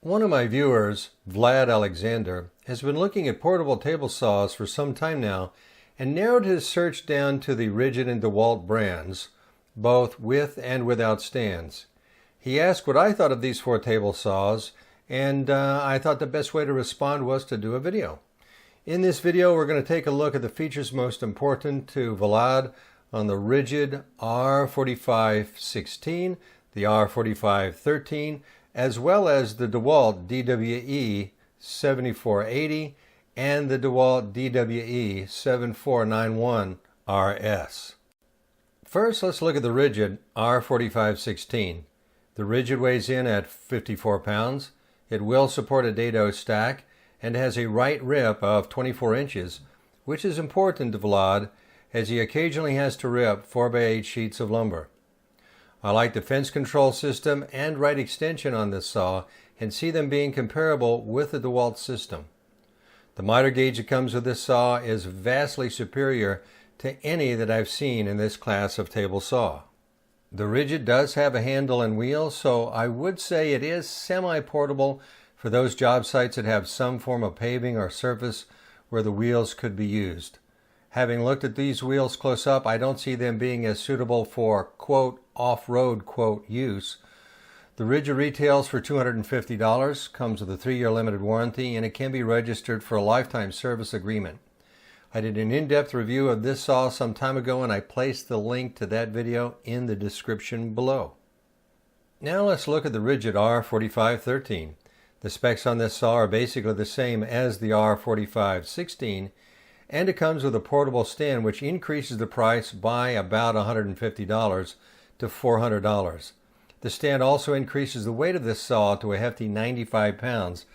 One of my viewers, Vlad Alexander, has been looking at portable table saws for some time now and narrowed his search down to the Ridgid and DeWalt brands, both with and without stands. He asked what I thought of these four table saws, and I thought the best way to respond was to do a video. In this video, we're going to take a look at the features most important to Vlad on the Ridgid R4516, the R4513, as well as the DeWalt DWE 7480 and the DeWalt DWE 7491 RS. First, let's look at the Ridgid R4516. The Ridgid weighs in at 54 pounds. It will support a dado stack and has a right rip of 24 inches, which is important to Vlad as he occasionally has to rip 4x8 sheets of lumber. I like the fence control system and right extension on this saw and see them being comparable with the DeWalt system. The miter gauge that comes with this saw is vastly superior to any that I've seen in this class of table saw. The Ridgid does have a handle and wheels, so I would say it is semi-portable for those job sites that have some form of paving or surface where the wheels could be used. Having looked at these wheels close up, I don't see them being as suitable for, quote, off-road, quote, use. The Ridgid retails for $250, comes with a 3-year limited warranty, and it can be registered for a lifetime service agreement. I did an in-depth review of this saw some time ago, and I placed the link to that video in the description below. Now let's look at the Ridgid R4513. The specs on this saw are basically the same as the R4516, and it comes with a portable stand which increases the price by about $150 to $400. The stand also increases the weight of this saw to a hefty 95 pounds.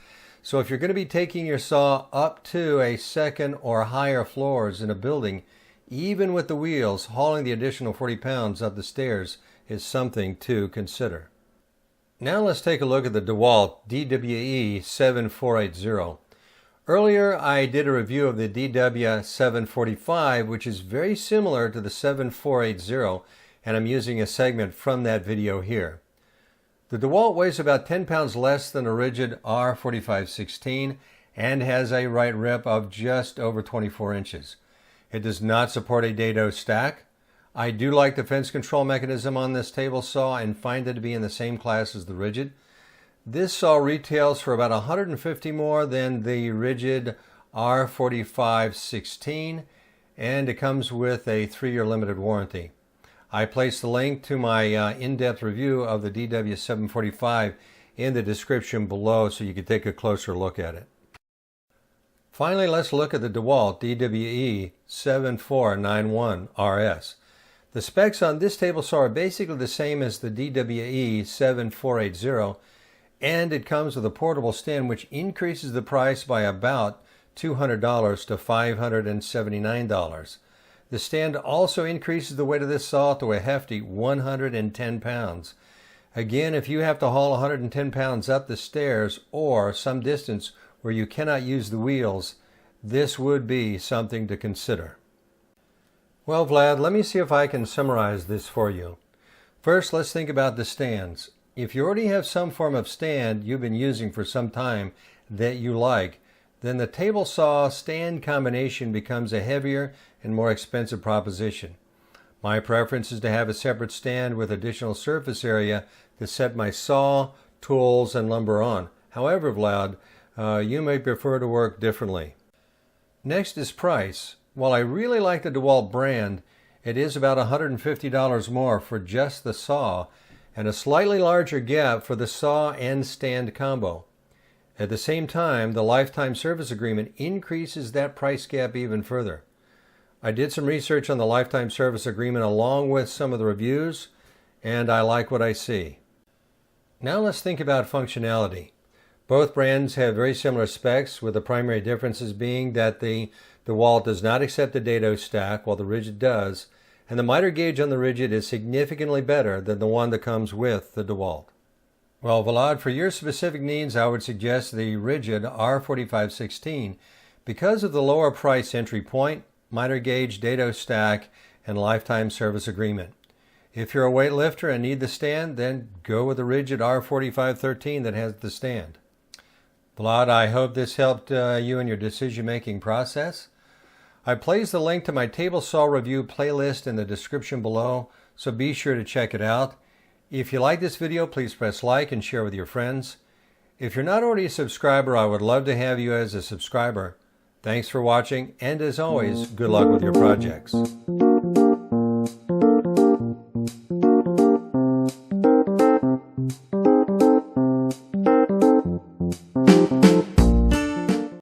So if you're going to be taking your saw up to a second or higher floors in a building, even with the wheels, hauling the additional 40 pounds up the stairs is something to consider. Now let's take a look at the DeWalt DWE 7480. Earlier, I did a review of the DW745, which is very similar to the 7480, and I'm using a segment from that video here. The DeWalt weighs about 10 pounds less than the Ridgid R4516 and has a right rip of just over 24 inches. It does not support a dado stack. I do like the fence control mechanism on this table saw and find it to be in the same class as the Ridgid. This saw retails for about $150 more than the Ridgid R4516, and it comes with a 3-year limited warranty. I placed the link to my in-depth review of the DW745 in the description below so you can take a closer look at it. Finally, let's look at the DeWalt DWE 7491 RS. The specs on this table saw are basically the same as the DWE 7480, and it comes with a portable stand which increases the price by about $200 to $579. The stand also increases the weight of this saw to a hefty 110 pounds. Again, if you have to haul 110 pounds up the stairs or some distance where you cannot use the wheels, this would be something to consider. Well, Vlad, let me see if I can summarize this for you. First, let's think about the stands. If you already have some form of stand you've been using for some time that you like, then the table saw stand combination becomes a heavier and more expensive proposition. My preference is to have a separate stand with additional surface area to set my saw, tools, and lumber on. However, Vlad, you may prefer to work differently. Next is price. While I really like the DeWalt brand, it is about $150 more for just the saw, and a slightly larger gap for the saw and stand combo. At the same time, the lifetime service agreement increases that price gap even further. I did some research on the lifetime service agreement along with some of the reviews, and I like what I see. Now let's think about functionality. Both brands have very similar specs, with the primary differences being that the DeWalt does not accept a dado stack while the Ridgid does, and the miter gauge on the Ridgid is significantly better than the one that comes with the DeWalt. Well, Vlad, for your specific needs, I would suggest the Ridgid R4516 because of the lower price entry point, miter gauge, dado stack, and lifetime service agreement. If you're a weightlifter and need the stand, then go with the Ridgid R4513 that has the stand. Vlad, I hope this helped you in your decision-making process. I placed the link to my table saw review playlist in the description below, so be sure to check it out. If you like this video, please press like and share with your friends. If you're not already a subscriber, I would love to have you as a subscriber. Thanks for watching, and as always, good luck with your projects.